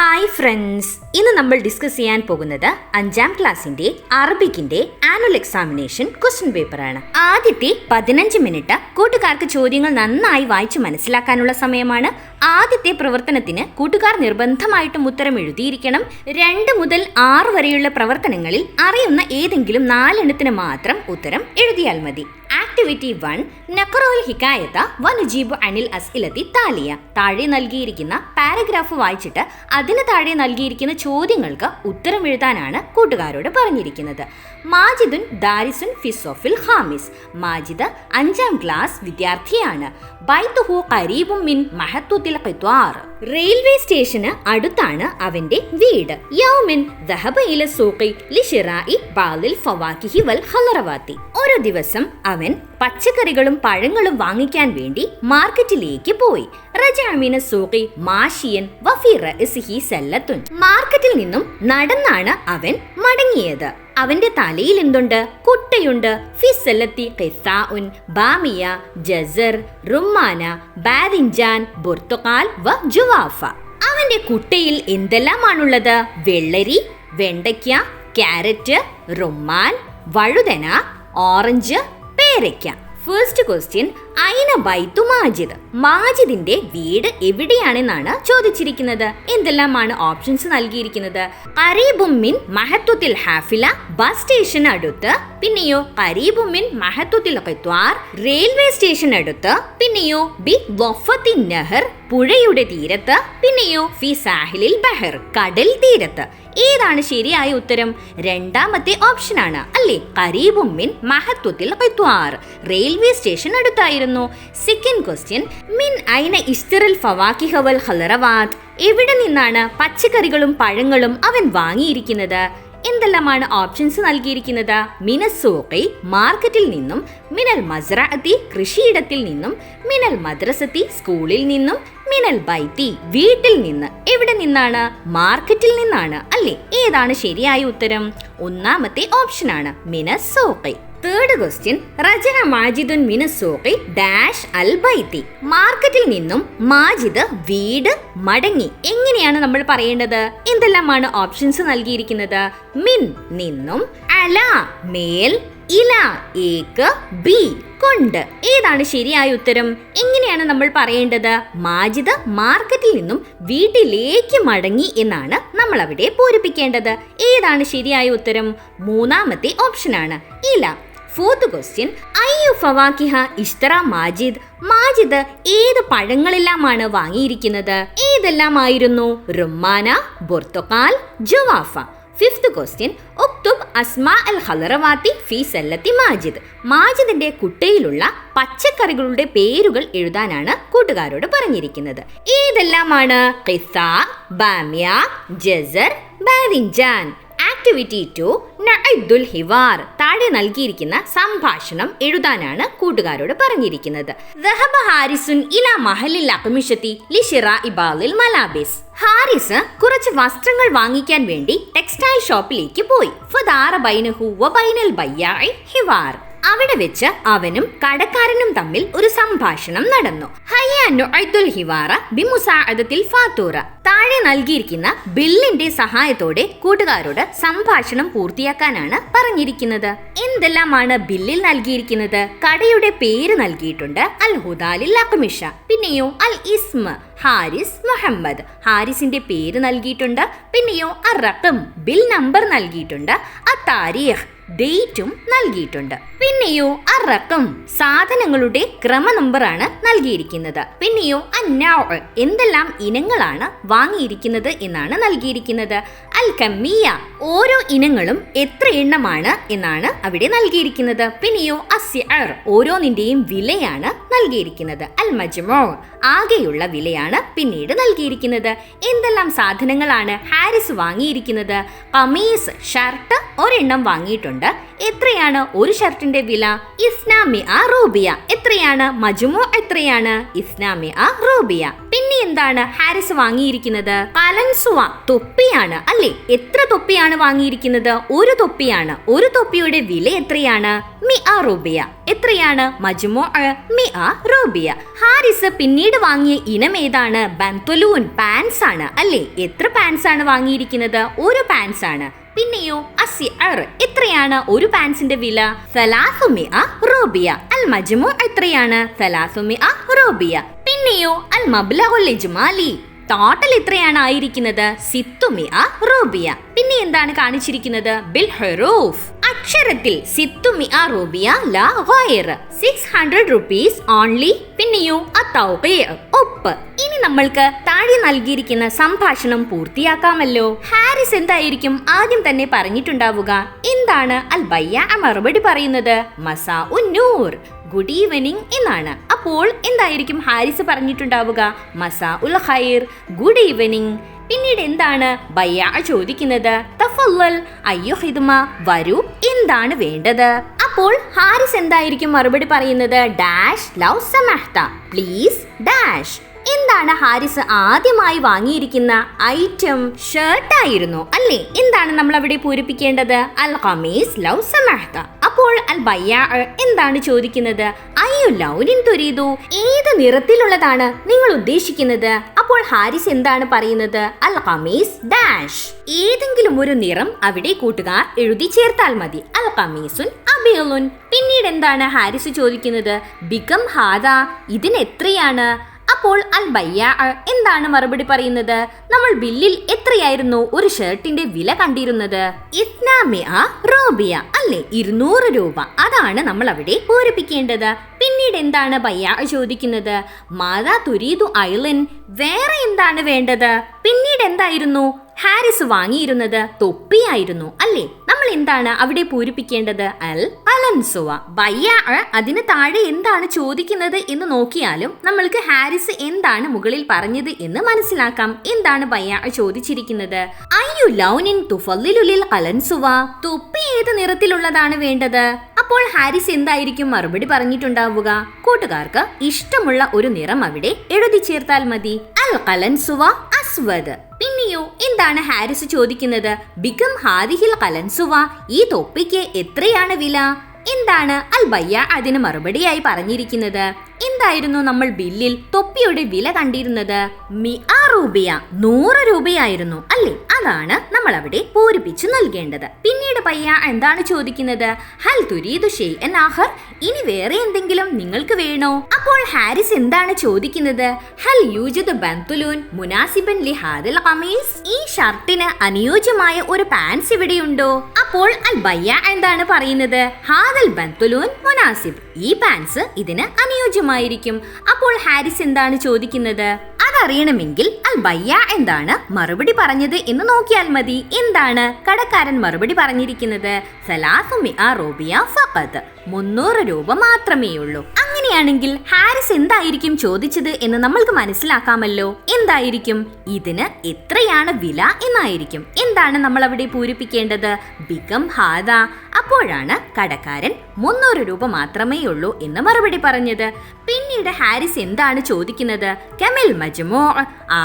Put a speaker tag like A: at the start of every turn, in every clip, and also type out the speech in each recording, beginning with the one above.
A: Hi friends, ഇന്ന് നമ്മൾ discuss ചെയ്യാൻ പോകുന്നത് 5ാം ക്ലാസ്സിന്റെ അറബിക്കിന്റെ ആനുവൽ എക്സാമിനേഷൻ ക്വസ്റ്റ്യൻ പേപ്പറാണ്. ആദ്യത്തെ 15 മിനിറ്റ് കൂട്ടുകാർക്ക് ചോദ്യങ്ങൾ നന്നായി വായിച്ചു മനസ്സിലാക്കാനുള്ള സമയമാണ്. ആദ്യത്തെ പ്രവർത്തനത്തിന് കൂട്ടുകാർ നിർബന്ധമായിട്ടും ഉത്തരം എഴുതിയിരിക്കണം. 2 മുതൽ 6 വരെയുള്ള പ്രവർത്തനങ്ങളിൽ അറിയുന്ന ഏതെങ്കിലും 4 എണ്ണത്തിന് മാത്രം ഉത്തരം എഴുതിയാൽ മതി. ആക്ടിവിറ്റി 1, നഖറുൽ ഹിക്കായത വനുജീബു അനിൽ അസ്ഇലത്തി താലിയ. താഴെ നൽകിയിരിക്കുന്ന പാരഗ്രാഫ് വായിച്ചിട്ട് അതിന് താഴെ നൽകിയിരിക്കുന്ന ചോദ്യങ്ങൾക്ക് ഉത്തരം എഴുതാനാണ് കൂട്ടുകാരോട് പറഞ്ഞിരിക്കുന്നത്. മാജിദുൻ ദാരിസുൻ ഫിസോഫിൽ ഹാമിസ്. മാജിദ് 5ാം ക്ലാസ് വിദ്യാർത്ഥിയാണ്. ബൈതുഹു ഖരീബും മിൻ മഹത്തുത്തിൽ ഖിത്വാർ. റെയിൽവേ സ്റ്റേഷന് അടുത്താണ് അവന്റെ വീട്. യൗമിൻ ദഹബ ഇല സൂഖി ലിശിറാഇ ബാലിൽ ഫവാകിഹി വൽ ഖലറവാതി. ഒരു ദിവസം അവൻ പച്ചക്കറികളും പഴങ്ങളും വാങ്ങിക്കാൻ വേണ്ടി മാർക്കറ്റിലേക്ക് പോയി. റജഅമിന സൂഖി മാഷിയൻ വഫി റഅസിഹി സല്ലത്തുൻ. മാർക്കറ്റിൽ നിന്നും നടന്നാണ് അവൻ മടങ്ങിയത്. അവന്റെ തലയിൽ എന്തുണ്ട്? കുട്ടയുണ്ട്. ഫിസല്ലത്തി ഖിസാഉൻ ബാമിയ ജസർ റുമ്മാന ബാദിൻജാൻ ബുർത്തുഖാൽ വ ജുവാഫ. അവന്റെ കുട്ടയിൽ എന്തെല്ലാമാണുള്ളത്? വെള്ളരി, വെണ്ടയ്ക്ക, ക്യാരറ്റ്, റുമ്മാൻ, വഴുതന, ഓറഞ്ച്, പേരയ്ക്ക. ഫസ്റ്റ് ക്വസ്റ്റ്യൻ, ഐന ബൈത്തു മാജിദ്. മാജിദിന്റെ വീട് എവിടെയാണെന്നാണ് ചോദിച്ചിരിക്കുന്നത്. എന്തെല്ലാമാണ് ഓപ്ഷൻസ് നൽകിയിരിക്കുന്നത്? ഖരീബുമിൻ മഹത്തുത്തിൽ ഹാഫില, ബസ് സ്റ്റേഷൻ അടുത്ത്. പിന്നെയോ ഖരീബുമിൻ മഹത്തുത്തിൽ ഖിത്വാർ, റെയിൽവേ സ്റ്റേഷൻ അടുത്ത്. പിന്നെയോ ബി വഫത്തിൻ നഹർ, പുഴയുടെ തീരത്ത്. പിന്നെയോ ഫി സാഹിലിൽ ബഹർ, കടൽ തീരത്ത്. ഏതാണ് ശരിയായ ഉത്തരം? രണ്ടാമത്തെ ഓപ്ഷനാണ് അല്ലേ? ഖരീബുമിൻ മഹത്തുത്തിൽ ഖിത്വാർ, റെയിൽവേ സ്റ്റേഷൻ അടുത്തായിരുന്നു. സെക്കൻഡ് ക്വസ്റ്റ്യൻ, മിൻ ഐന ഇസ്തറൽ ഫവാകിഹ വൽ ഖലറവാത്. എവിടെ നിന്നാണ് പച്ചക്കറികളും പഴങ്ങളും അവൻ വാങ്ങിയിരിക്കുന്നത്? എന്തെല്ലാമാണ് ഓപ്ഷൻസ് നൽകിയിരിക്കുന്നത്? മിനസൂഖി, മാർക്കറ്റിൽ നിന്നും. മിനൽ മസ്റഅത്തി, കൃഷിയിടത്തിൽ നിന്നും. മിനൽ മദ്രസത്തി, സ്കൂളിൽ നിന്നും. മിനൽ ബൈത്തി, വീട്ടിൽ നിന്ന്. എവിടെ നിന്നാണ്? മാർക്കറ്റിൽ നിന്നാണ് അല്ലേ? ഏതാണ് ശരിയായ ഉത്തരം? ഒന്നാമത്തെ ഓപ്ഷനാണ് മിനസൂഖി. തേർഡ് ക്വസ്റ്റ്യൻ, റജഅ മാജിദുൻ മിനസൂഖി ഡാഷ് അൽ ബൈത്തി. മാർക്കറ്റിൽ നിന്നും മാജിദ് വീട് മടങ്ങി. എങ്ങനെയാണ് നമ്മൾ പറയേണ്ടത്? എന്തെല്ലാമാണ് ഓപ്ഷൻസ് നൽകിയിരിക്കുന്നത്? മിൻ നിന്നും, അല മേൽ, ഇല ഏക്ക്, ബി കൊണ്ട്. ഏതാണ് ശരിയായ ഉത്തരം? എങ്ങനെയാണ് നമ്മൾ പറയേണ്ടത്? മാജിദ് മാർക്കറ്റിൽ നിന്നും വീട്ടിലേക്ക് മടങ്ങി എന്നാണ് നമ്മൾ അവിടെ പൂരിപ്പിക്കേണ്ടത്. ഏതാണ് ശരിയായ ഉത്തരം? മൂന്നാമത്തെ ഓപ്ഷനാണ് ഇല. ഫോർത്ത് ക്വസ്റ്റ്യൻ, അയ്യു ഫവാകിഹ ഇഷ്തറ മാജിദ്. മാജിദ് ഏത് പഴങ്ങളെല്ലാമാണ് വാങ്ങിയിരിക്കുന്നത്? ഏതെല്ലാമായിരുന്നു? റുമ്മാന, ബുർത്തുഖാൽ, ജുവാഫ. ഫിഫ്ത് ക്വസ്റ്റ്യൻ, ഉക്തുബ് അസ്മാ അൽ ഖലറവാതി ഫി സല്ലത്തി മാജിദ്. മാജിദിന്റെ കുട്ടയിലുള്ള പച്ചക്കറികളുടെ പേരുകൾ എഴുതാനാണ് കൂട്ടുകാരോട് പറഞ്ഞിരിക്കുന്നത്. ഏതെല്ലാമാണ്? ഖിസ, ബാമിയ, ജസർ, ബാദിൻജാൻ. ആക്ടിവിറ്റി 2, നഅദ്ദുൽ ഹിവാർ. താഴെ നൽകിയിരിക്കുന്ന സംഭാഷണം എഴുതാനാണ് കൂട്ടുകാരോട് പറഞ്ഞിരിക്കുന്നത്. ദഹബ ഹാരിസുൻ ഇലാ മഹലിൽ അഖ്മിശത്തി ലിശിറാഇ ബാലിൽ മലാബിസ്. ഹാരിസ് കുറച്ച് വസ്ത്രങ്ങൾ വാങ്ങിക്കാൻ വേണ്ടി ടെക്സ്റ്റൈൽ ഷോപ്പിലേക്ക് പോയി. ഫദാറ ബൈനഹു വ ബൈനൽ ബയ്യാഇ ഹിവാർ. അവിടെ വെച്ച് അവനും കടക്കാരനും തമ്മിൽ ഒരു സംഭാഷണം നടന്നു. ഹയ്യ നുഅദ്ദുൽ ഹിവാറ ബിമുസാഅദത്തിൽ ഫാത്തൂറ. താഴെ നൽകിയിരിക്കുന്ന ബില്ലിന്റെ സഹായത്തോടെ കൂട്ടുകാരോട് സംഭാഷണം പൂർത്തിയാക്കാനാണ് പറഞ്ഞിരിക്കുന്നത്. എന്തെല്ലാമാണ് ബില്ലിൽ നൽകിയിരിക്കുന്നത്? കടയുടെ പേര് നൽകിയിട്ടുണ്ട്, അൽ ഹുദാലിൽ അഖ്മിഷ. പിന്നെയോ അൽ ഇസ്മ ഹാരിസ് മുഹമ്മദ്, ഹാരിസിന്റെ പേര് നൽകിയിട്ടുണ്ട്. പിന്നെയോ അർ റഖം, ബിൽ നമ്പർ നൽകിയിട്ടുണ്ട്. അത്താരീഖ്, ഡേറ്റും നൽകിയിട്ടുണ്ട്. പിന്നെയോ അർ റഖം, സാധനങ്ങളുടെ ക്രമ നമ്പറാണ് നൽകിയിരിക്കുന്നത്. പിന്നെയോ അന്നൗ, എന്തെല്ലാം ഇനങ്ങളാണ് വാങ്ങിയിരിക്കുന്നത് എന്നാണ് നൽകിയിരിക്കുന്നത്. അൽ കമ്മിയ, ഓരോ ഇനങ്ങളും എത്ര എണ്ണമാണ് എന്നാണ് അവിടെ നൽകിയിരിക്കുന്നത്. പിന്നെയോ അസ്ഇർ, ഓരോന്നിന്റെയും വിലയാണ് നൽകിയിരിക്കുന്നത്. അൽ മജ്മൂ, ആകെയുള്ള വിലയാണ് പിന്നീട് നൽകിയിരിക്കുന്നത്. എന്തെല്ലാം സാധനങ്ങളാണ് ഹാരിസ് വാങ്ങിയിരിക്കുന്നത്? ഖമീസ്, ഷർട്ട് ഒരെണ്ണം വാങ്ങിയിട്ടുണ്ട്. എത്രയാണ് ഒരു ഷർട്ടിന്റെ വില? ഇസ്നാമിഅ റൂബിയ. എത്രയാണ്? മജ്മൂ എത്രയാണ്? ഇസ്നാമിഅ റൂബിയ. പിന്നെ എന്താണ് ഹാരിസ് വാങ്ങിയിരിക്കുന്നത്? കലൻസുവ, തൊപ്പിയാണ് അല്ലേ? എത്ര തൊപ്പിയാണ് വാങ്ങിയിരിക്കുന്നത്? ഒരു തൊപ്പിയാണ്. ഒരു തൊപ്പിയുടെ വില എത്രയാണ്? മിഅ റൂബിയ. എത്രയാണ്? മജ്മൂ മിഅ റൂബിയ. ഹാരിസ് പിന്നീട് വാങ്ങിയ ഇനം ഏതാണ്? ബന്തലൂൻ, പാൻസ് ആണ് അല്ലേ? എത്ര പാൻസ് ആണ് വാങ്ങിയിരിക്കുന്നത്? ഒരു പാൻസ് ആണ്. പിന്നെയോ അസിഅർ, എത്രയാണ് ഒരു പാൻസിന്റെ വില? സലാസുമിഅ റൂബിയ. അൽ മജ്മൂ എത്രയാണ്? സലാസുമിഅ റൂബിയ. പിന്നെയോ അൽ മബ്ലഗുൽ ഇജ്മാലി, ടോട്ടൽ എത്രയാണ് ആയിരിക്കുന്നത്? സിത്തുമിഅ റൂബിയ. പിന്നെ എന്താണ് കാണിച്ചിരിക്കുന്നത്? ബിൽ ഹുറൂഫ്, അക്ഷരത്തിൽ സിത്തുമിഅ റൂബിയ ലാ ഗൈർ, 600 rupees ഓൺലി. പിന്നെയോ അത്തൗഖീഅ, ഒപ്പ്. ഇനി നമ്മൾക്ക് താഴെ നൽകിയിരിക്കുന്ന സംഭാഷണം പൂർത്തിയാക്കാമല്ലോ. ഹാരിസ് എന്തായിരിക്കും ആദ്യം തന്നെ പറഞ്ഞിട്ടുണ്ടാവുക? എന്താണ് അൽ ബയ്യ മറുപടി പറയുന്നത്? മസാ ഉൻ നൂർ, ഗുഡ് ഈവനിങ് എന്നാണ്. അപ്പോൾ എന്തായിരിക്കും ഹാരിസ് പറഞ്ഞിട്ടുണ്ടാവുക? മസാ ഉൽ ഖൈർ, ഗുഡ് ഈവനിങ്. പിന്നീട് എന്താണ് ബയ്യ ചോദിക്കുന്നത്? തഫല്ലൽ അയ്യോ ഹിദ്മ, വരൂ, എന്താണ് വേണ്ടത്? അപ്പോൾ ഹാരിസ് എന്തായിരിക്കും മറുപടി പറയുന്നത്? ഡാഷ് ലൗ സമഹ്ത, പ്ലീസ് ഡാഷ്. എന്താണ് ഹാരിസ് ആദ്യമായി വാങ്ങിയിരിക്കുന്ന ഐറ്റം? ഷർട്ട് ആയിരുന്നു അല്ലേ? എന്താണ് നമ്മൾ അവിടെ പൂരിപ്പിക്കേണ്ടത്? അൽ ഖമീസ് ലൗ സമഹ്ത. അപ്പോൾ അൽ ബയ്യ എന്താണ് ചോദിക്കുന്നത്? അയ്യോ ലൗനിൻ തുരീദു, ഏത് നിറത്തിലുള്ളതാണ് നിങ്ങൾ ഉദ്ദേശിക്കുന്നത്? അപ്പോൾ ഹാരിസ് എന്താണ് പറയുന്നത്? അൽ ഖമീസ് ഡാഷ്, ഏതെങ്കിലും ഒരു നിറം അവിടെ കൂട്ടുകാർ എഴുതി ചേർത്താൽ മതി. അൽ ഖമീസുൻ അബിയലുൻ. പിന്നീട് എന്താണ് ഹാരിസ് ചോദിക്കുന്നത്? ബികം ഹാദ, ഇതിന് എത്രയാണ്? അപ്പോൾ അൽ ബയ്യ എന്താണ് മറുപടി പറയുന്നത്? നമ്മൾ ബില്ലിൽ എത്രയായിരുന്നു ഒരു ഷർട്ടിന്റെ വില കണ്ടിരുന്നത്? ഇസ്നാമിഅ റൂബിയ അല്ലേ? 200 രൂപ. അതാണ് നമ്മൾ അവിടെ പൂരിപ്പിക്കേണ്ടത്. പിന്നീട് എന്താണ് ബയ്യ ചോദിക്കുന്നത്? മാതാ തുരീദു ഐലൻ, വേറെ എന്താണ് വേണ്ടത്? പിന്നീട് എന്തായിരുന്നു ഹാരിസ് വാങ്ങിയിരുന്നത്? തൊപ്പിയായിരുന്നു അല്ലേ? നമ്മൾ എന്താണ് അവിടെ പൂരിപ്പിക്കേണ്ടത്? അൽ അലൻസുവ. ബയ്യ അതിന് താഴെ എന്താണ് ചോദിക്കുന്നത് എന്ന് നോക്കിയാലും നമ്മൾക്ക് ഹാരിസ് എന്താണ് മുകളിൽ പറഞ്ഞത് എന്ന് മനസ്സിലാക്കാം. എന്താണ് ബയ്യ ചോദിച്ചിരിക്കുന്നത്? അയ്യു ലൗനിൻ തുഫല്ലിലുലിൽ അലൻസുവ, തൊപ്പി ഏത് നിറത്തിലുള്ളതാണ് വേണ്ടത്? അപ്പോൾ ഹാരിസ് എന്തായിരിക്കും മറുപടി പറഞ്ഞിട്ടുണ്ടാവുക? കൂട്ടുകാർക്ക് ഇഷ്ടമുള്ള ഒരു നിറം അവിടെ എഴുതി ചേർത്താൽ മതി. അൽ ഖലൻസുവ അസ്വദ്. പിന്നെയോ എന്താണ് ഹാരിസ് ചോദിക്കുന്നത്? ബികം ഹാദിഹിൽ ഖലൻസുവ, ഈ തൊപ്പിക്ക് എത്രയാണ് വില? എന്താണ് അൽ ബയ്യ അതിന് മറുപടിയായി പറഞ്ഞിരിക്കുന്നത്? എന്തായിരുന്നു നമ്മൾ ബില്ലിൽ തൊപ്പിയുടെ വില കണ്ടിരുന്നത്? മിഅ റൂബിയ, 100 രൂപയായിരുന്നു അല്ലേ? അതാണ് നമ്മൾ അവിടെ പൂരിപ്പിച്ചു നൽകേണ്ടത്. പിന്നീട് ബയ്യ എന്താണ് ചോദിക്കുന്നത്? ഹൽ തുരീദു ഷൈഅൻ ആഖർ, ഇനി വേറെ എന്തെങ്കിലും നിങ്ങൾക്ക് വേണോ? അപ്പോൾ ഹാരിസ് എന്താണ് ചോദിക്കുന്നത്? ഹൽ യൂജിദു ബന്തലൂൻ മുനാസിബൻ ലി ഹാദൽ ഖമീസ്, ഈ ഷർട്ടിന് അനുയോജ്യമായ ഒരു പാൻസ് ഇവിടെയുണ്ടോ? അപ്പോൾ അൽ ബയ്യ എന്താണ് പറയുന്നത്? ഹാദൽ ബന്തലൂൻ മുനാസിബ്, ഈ പാൻസ് ഇതിന് അനുയോജ്യമായിരിക്കും. അപ്പോൾ ഹാരിസ് എന്താണ് ചോദിക്കുന്നത്? അതറിയണമെങ്കിൽ അൽ ബയ്യ എന്താണ് മറുപടി പറഞ്ഞത് എന്ന് നോക്കിയാൽ മതി. എന്താണ് കടക്കാരൻ മറുപടി പറഞ്ഞിരിക്കുന്നത്? സലാസുമിഅ റൂബിയ ഫഖത്ത്, 300 രൂപ മാത്രമേ ഉള്ളൂ. അങ്ങനെയാണെങ്കിൽ ഹാരിസ് എന്തായിരിക്കും ചോദിച്ചത് എന്ന് നമ്മൾക്ക് മനസ്സിലാക്കാമല്ലോ. എന്തായിരിക്കും? ഇതിന് എത്രയാണ് വില എന്നായിരിക്കും. എന്താണ് നമ്മൾ അവിടെ പൂരിപ്പിക്കേണ്ടത്? ബികം ഹാദ. അപ്പോഴാണ് കടക്കാരൻ 300 രൂപ മാത്രമേ ഉള്ളൂ എന്ന് മറുപടി പറഞ്ഞത്. പിന്നീട് ഹാരിസ് എന്താണ് ചോദിക്കുന്നത്? കമിൽ മജ്മൂ,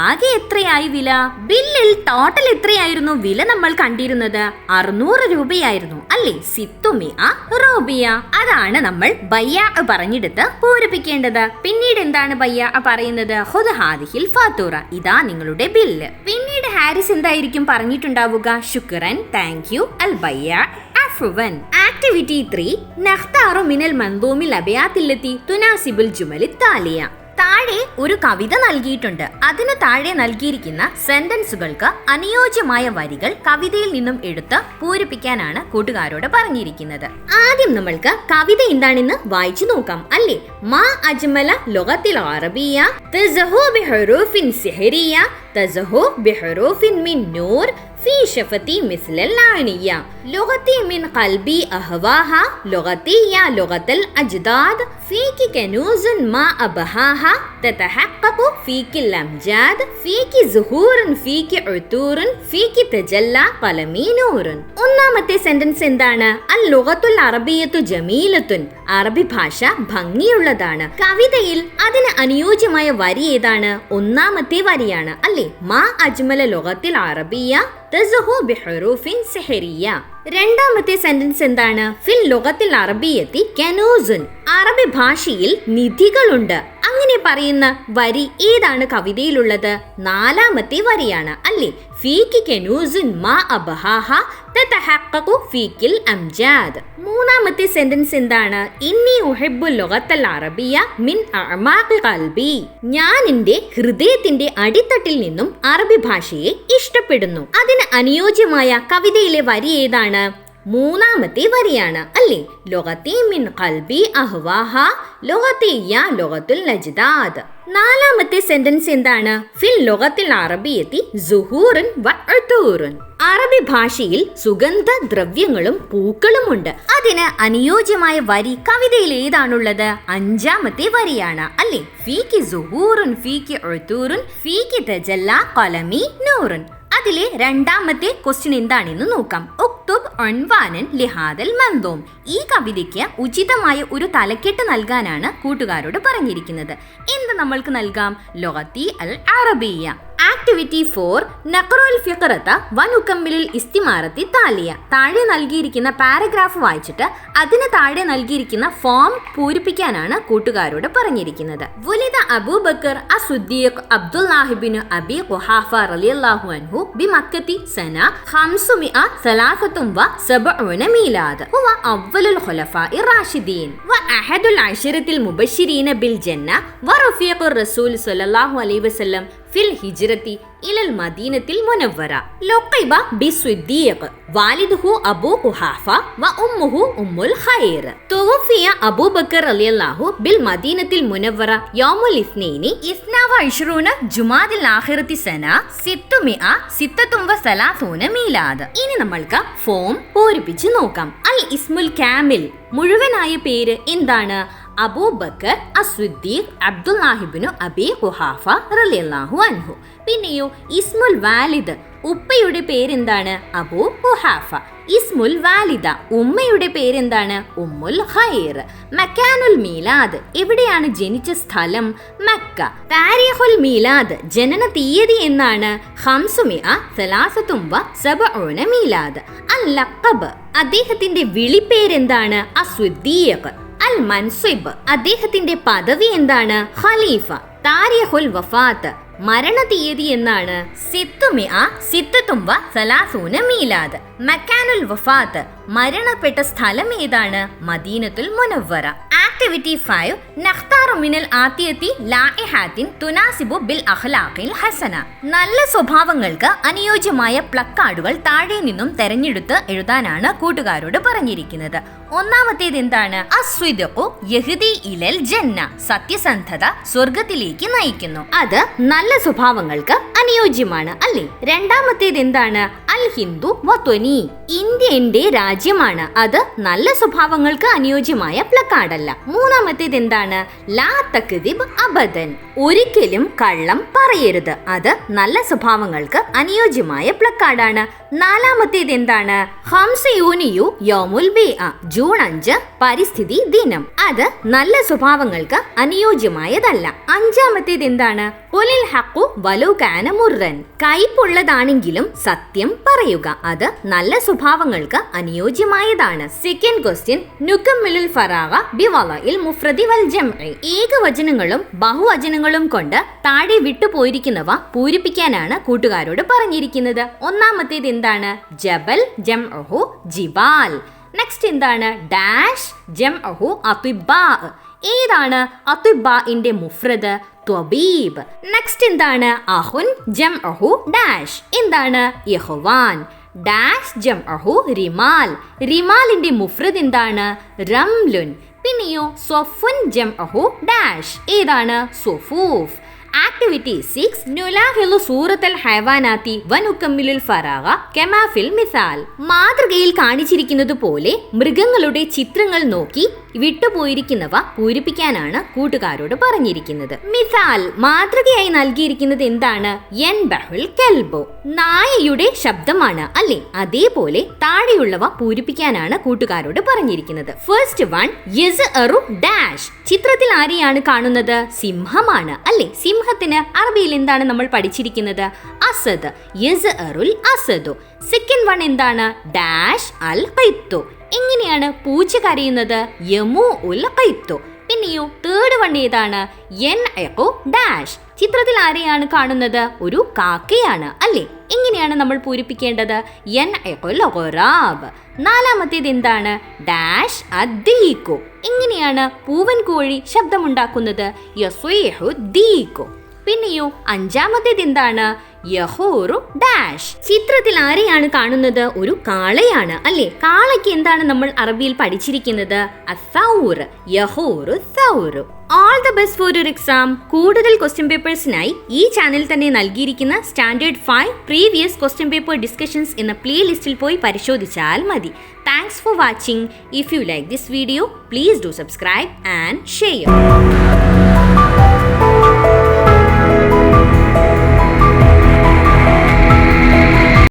A: ആകെ എത്രയായി വില? ബില്ലിൽ ടോട്ടൽ എത്രയായിരുന്നു വില നമ്മൾ കണ്ടിരുന്നത്? 600 രൂപയായിരുന്നു അല്ലേ? സിത്തുമിഅ റൂബിയ. അതാണ് നമ്മൾ ബയ്യ പറഞ്ഞെടുത്ത് പൂരിപ്പിക്കേണ്ടത്. പിന്നീട് എന്താണ് ബയ്യ പറയുന്നത്? ഖുദ് ഹാദിഹിൽ ഫാത്തൂറ, ഇതാ നിങ്ങളുടെ ബില്ല്. പിന്നീട് ഹാരിസ് എന്തായിരിക്കും പറഞ്ഞിട്ടുണ്ടാവുക? ശുക്രൻ, താങ്ക് യു. അൽ ബയ്യ അഫ്വൻ. ആക്ടിവിറ്റി 3 നഖ്താറു മിനൽ മൻദൂമിൽ അബയാത്തില്ലത്തി തുനാസിബുൽ ജുമലി താലിയ. താഴെ ഒരു കവിത നൽകിയിട്ടുണ്ട്. അതിന് താഴെ നൽകിയിരിക്കുന്ന സെന്റൻസുകൾക്ക് അനുയോജ്യമായ വരികൾ കവിതയിൽ നിന്നും എടുത്ത് പൂരിപ്പിക്കാനാണ് കൂട്ടുകാരോട് പറഞ്ഞിരിക്കുന്നത്. ആദ്യം നമ്മൾക്ക് കവിത എന്താണെന്ന് വായിച്ചു നോക്കാം അല്ലേ? മാ അജ്മല ലുഗത്തിൽ അറബിയ തസ്ഹു ബിഹുറൂഫിൻ സിഹ്രിയ تزهو بحروف من نور في شفتي مثل العانية لغتي من قلبي أهواها لغتي يا لغة الأجداد فيك كنوز ما أبهاها تتحقق فيك الأمجاد فيك زهور فيك عطور فيك تجلى قلمي نور. ഒന്നാമത്തെ സെന്റൻസ് എന്താണ്? അൽ ലുഗത്തുൽ അറബിയ്യത്തു ജമീലത്തുൻ, അറബി ഭാഷ ഭംഗിയുള്ളതാണ്. കവിതയിൽ അതിന് അനുയോജ്യമായ വരി ഏതാണ്? ഒന്നാമത്തെ വരിയാണ് അല്ലേ? മാ അജ്മല ലുഗത്തിൽ അറബിയ്യ തസ്ഹു ബിഹുറൂഫിൻ സിഹ്രിയ്യ. രണ്ടാമത്തെ സെന്റൻസ് എന്താണ്? ഫിൽ ലുഗത്തിൽ അറബിയ്യത്തി കനൂസുൻ, അറബി ഭാഷയിൽ നിധികളുണ്ട്. അങ്ങനെ പറയുന്ന വരി ഏതാണ് കവിതയിലുള്ളത്? നാലാമത്തെ വരിയാണ് അല്ലേ? ഫീക്കി കനൂസുൻ മാ അബ്ഹാഹ തതഹഖഖു ഫീക്കിൽ അംജാദ്. മൂന്നാമത്തെ സെന്റൻസ് എന്താണ്? ഇന്നി ഉഹിബ്ബുൽ ലുഗത്തൽ അറബിയ മിൻ അഅമാഖി ഖൽബി, ഞാൻ എൻ്റെ ഹൃദയത്തിന്റെ അടിത്തട്ടിൽ നിന്നും അറബി ഭാഷയെ ഇഷ്ടപ്പെടുന്നു. അതിന് അനുയോജ്യമായ കവിതയിലെ വരി ഏതാണ്? മൂന്നാമത്തെ വരിയാണ് അല്ലേ? ലുഗത്തി മിൻ ഖൽബി അഹ്വാഹ ലുഗത്തി യാ ലുഗത്തുൽ അജ്ദാദ്. നാലാമത്തെ സെന്റൻസ് എന്താണ്? ഫിൽ ലുഗത്തിൽ അറബിയത്തി സുഹൂറുൻ വ ഉതൂറുൻ, അറബി ഭാഷയിൽ സുഗന്ധ ദ്രവ്യങ്ങളും പൂക്കളുമുണ്ട്. അതിന് അനുയോജ്യമായ വരി കവിതയിൽ ഏതാണുള്ളത്? അഞ്ചാമത്തെ വരിയാണ് അല്ലേ? ഫീക്കി സുഹൂറുൻ ഫീക്കി ഉതൂറുൻ ഫീക്കി തജല്ല ഖലമി നൂറുൻ. അതിലെ രണ്ടാമത്തെ ക്വസ്റ്റ്യൻ എന്താണെന്ന് നോക്കാം. ഉക്തുബ് ഉൻവാനൻ ലിഹാദൽ മൻദൂം, ഈ കവിതയ്ക്ക് ഉചിതമായ ഒരു തലക്കെട്ട് നൽകാനാണ് കൂട്ടുകാരോട് പറഞ്ഞിരിക്കുന്നത്. എന്ത് നമ്മൾക്ക് നൽകാം? ലുഗത്തി അൽ അറബിയ്യ. ആക്ടിവിറ്റി 4 നഖറുൽ ഫിഖറത വനുകമ്മിലുൽ ഇസ്തിമാറത്തി താലിയ. താഴെ നൽകിയിരിക്കുന്ന പാരഗ്രാഫ് വായിച്ചിട്ട് അതിന് താഴെ നൽകിയിരിക്കുന്ന ഫോം പൂരിപ്പിക്കാനാണ് കൂട്ടുകാരോട് പറഞ്ഞിരിക്കുന്നത്. വുലിദ അബൂബക്കർ അസ്സുദ്ദീഖ് അബ്ദുല്ലാഹി ഇബ്നു അബി ഖുഹാഫ റളിയല്ലാഹു അൻഹു ബിമക്കത്തി സന 573 മീലാദ്. ഹുവ അവ്വലുൽ ഖുലഫാഇർ റാഷിദീൻ വ അഹദുൽ അശറത്തിൽ മുബശ്ശിരീന ബിൽ ജന്ന വ റഫീഖുർ റസൂൽ സ്വല്ലല്ലാഹു അലൈഹി വസല്ലം ഫിൽ ഹിജ്റത്തി ഇലൽ മദീനത്തിൽ മുനവ്വറ. ലുഖിബ ബിസ്സുദ്ദീഖ് വാലിദുഹു അബൂ ഖുഹാഫ വ ഉമ്മുഹു ഉമ്മുൽ ഖൈർ. തുവഫിയ അബൂബക്കർ റളിയല്ലാഹു ബിൽ മദീനത്തിൽ മുനവ്വറ യൗമുൽ ഇസ്നൈനി 22 ജുമാദിൽ ആഖിറത്തി സന 636 മീലാദ്. ഇനി നമ്മൾക്ക് ഫോം പൂരിപ്പിച്ച് നോക്കാം. അൽ ഇസ്മുൽ കാമിൽ, മുഴുവനായ പേര് എന്താണ്? അബൂബക്കർ അസ്സുദ്ദീഖ് അബ്ദുല്ലാഹി ഇബ്നു അബി ഖുഹാഫ റളിയല്ലാഹു അൻഹു. പിന്നെയോ ഇസ്മുൽ വാലിദ്, ഉപ്പയുടെ പേരെന്താണ്? അബൂ ഖുഹാഫ. ഇസ്മുൽ വാലിദ, ഉമ്മയുടെ പേരെന്താണ്? ഉമ്മുൽ ഖൈർ. മക്കാനുൽ മീലാദ്, എവിടെയാണ് ജനിച്ച സ്ഥലം? മക്ക. താരീഖുൽ മീലാദ്, ജനന തീയതി എന്നാണ്? 573 മീലാദ്. അൽ ലഖബ്, അദ്ദേഹത്തിന്റെ വിളിപ്പേരെന്താണ്? അസ്സുദ്ദീഖ്. അൽ മൻസിബ്, അദ്ദേഹത്തിന്റെ പദവി എന്താണ്? ഖലീഫ. താരീഖുൽ വഫാത്ത്, മരണ തീയതി എന്നാണ്? 636 മീലാദ്. മക്കാനുൽ വഫാത്ത്, മരണപ്പെട്ട സ്ഥലം ഏതാണ്? മദീനത്തുൽ മുനവ്വറ. ആക്ടിവിറ്റി 5 നഖ്താറു മിനൽ ആതിയത്തി ലാഇഹാത്തിൻ തുനാസിബു ബിൽ അഖ്ലാഖിൽ ഹസന. നല്ല സ്വഭാവങ്ങൾക്ക് അനുയോജ്യമായ പ്ലക്കാർഡുകൾ താഴെ നിന്നും തെരഞ്ഞെടുത്ത് എഴുതാനാണ് കൂട്ടുകാരോട് പറഞ്ഞിരിക്കുന്നത്. ഒന്നാമത്തേത് എന്താണ്? അസ്വിദഖു യഹ്ദി ഇലൽ ജന്ന, സത്യസന്ധത സ്വർഗത്തിലേക്ക് നയിക്കുന്നു. അത് നല്ല സ്വഭാവങ്ങൾക്ക് അനുയോജ്യമാണ് അല്ലേ? രണ്ടാമത്തേത് എന്താണ്? അൽ ഹിന്ദു വത്വനി, ഇന്ത്യ എന്റെ രാജ്യമാണ്. അത് നല്ല സ്വഭാവങ്ങൾക്ക് അനുയോജ്യമായ പ്ലക്കാർഡല്ല. മൂന്നാമത്തേത് എന്താണ്? ലാ തക്ദിബ് അബദൻ, ഒരിക്കലും കള്ളം പറയരുത്. അത് നല്ല സ്വഭാവങ്ങൾക്ക് അനുയോജ്യമായ പ്ലക്കാർഡാണ്. നാലാമത്തേത് എന്താണ്? ഹംസയൂനിയു യൗമുൽ ബിഅ, ജൂൺ 5 പരിസ്ഥിതി ദിനം. അത് നല്ല സ്വഭാവങ്ങൾക്ക് അനുയോജ്യമായതല്ല. അഞ്ചാമത്തേത് എന്താണ്? ഖുലിൽ ഹഖു വലൗ കാന മുർറൻ, കൈപ്പുള്ളതാണെങ്കിലും സത്യം പറയുക. അത് നല്ല സ്വഭാവങ്ങൾക്ക് അനുയോജ്യമായതാണ്. സെക്കൻഡ് ക്വസ്റ്റ്യൻ നുകമ്മിലുൽ ഫറാഗ ബിവളഇൽ മുഫ്രദി വൽ ജംഇ. ഏകവചനങ്ങളും ബഹുവചനങ്ങളും കൊണ്ട് താഴെ വിട്ടുപോയിരിക്കുന്നവ പൂരിപ്പിക്കാനാണ് കൂട്ടുകാരോട് പറഞ്ഞിരിക്കുന്നത്. ഒന്നാമത്തേത് എന്താണ്? ജബൽ ജംഉഹു ജിബാൽ. നെക്സ്റ്റ് എന്താണ്? ഡാഷ് ജംഉഹു അത്ബാ. ഏതാണ് അത്ബാഇന്റെ മുഫ്രദ്? ത്വബീബ്. നെക്സ്റ്റ് എന്താണ്? അഹുൻ ജംഉഹു ഡാഷ്. എന്താണ്? ഇഖ്വാൻ. ഡാഷ് ജംഉഹു റിമാൽ. റിമാലിന്റെ മുഫ്രദ് എന്താണ്? റംലുൻ. പിന്നെയോ സ്വഫുൻ ജംഉഹു ഡാഷ്. ഏതാണ്? സുഫൂഫ്. ആക്ടിവിറ്റി 6 നുലാഹിലു സൂറത്തൽ ഹൈവാനാത്തി വനുക്കമ്മിലുൽ ഫറാഗ കെമാഫിൽ മിസാൽ. മാതൃകയിൽ കാണിച്ചിരിക്കുന്നത് പോലെ മൃഗങ്ങളുടെ ചിത്രങ്ങൾ നോക്കി വിട്ടുപോയിരിക്കുന്നവ പൂരിപ്പിക്കാനാണ് കൂട്ടുകാരോട് പറഞ്ഞിരിക്കുന്നത്. മിസാൽ മാതൃകയായി നൽകിയിരിക്കുന്നത് എന്താണ്? യൻബഹുൽ കൽബു, നായയുടെ ശബ്ദമാണ് അല്ലേ? അതേപോലെ താഴെയുള്ളവ പൂരിപ്പിക്കാനാണ് കൂട്ടുകാരോട് പറഞ്ഞിരിക്കുന്നത്. ഫസ്റ്റ് വൺ യസ്അറു ഡാഷ്. ചിത്രത്തിൽ ആരെയാണ് കാണുന്നത്? സിംഹമാണ് അല്ലേ? സിംഹത്തിന് അറബിയിൽ എന്താണ് നമ്മൾ പഠിച്ചിരിക്കുന്നത്? അസദ്. യസ്അറുൽ അസദു. സെക്കൻഡ് വൺ എന്താണ്? ഡാഷ് അൽ ഖൈത്തു. എങ്ങനെയാണ് പൂച്ച കരയുന്നത്? യമു ഉൽ ഖൈത്തു. പിന്നെയോ തേർഡ് വൺ ഏതാണ്? യൻഇഖു ഡാഷ്. ചിത്രത്തിൽ ആരെയാണ് കാണുന്നത്? ഒരു കാക്കയാണ് അല്ലേ? എങ്ങനെയാണ് നമ്മൾ പൂരിപ്പിക്കേണ്ടത്? യൻഇഖുൽ ഗുറാബ്. നാലാമത്തേത് എന്താണ്? ഡാഷ് അദ്ദീഖു. എങ്ങനെയാണ് പൂവൻ കോഴി ശബ്ദമുണ്ടാക്കുന്നത്? യസ്വീഹു ദീഖു. പിന്നെയോ അഞ്ചാമത്തേത് എന്താണ്? യഹൂറു ഡാഷ്. ചിത്രത്തിൽ ആരെയാണ് കാണുന്നത്? ഒരു കാളയാണ് അല്ലേ? കാളയ്ക്ക് എന്താണ് നമ്മൾ അറബിയിൽ പഠിച്ചിരിക്കുന്നത്? അസൗർ. യഹൂറു സൗറു. All the best for your exam. കൂടുതൽ ക്വസ്റ്റ്യൻ പേപ്പേഴ്സിനായി ഈ ചാനൽ തന്നെ നൽകിയിരിക്കുന്ന standard 5 previous question paper discussions എന്ന പ്ലേലിസ്റ്റിൽ പോയി പരിശോധിച്ചാൽ മതി. Thanks for watching. If you like this video, please do subscribe and share.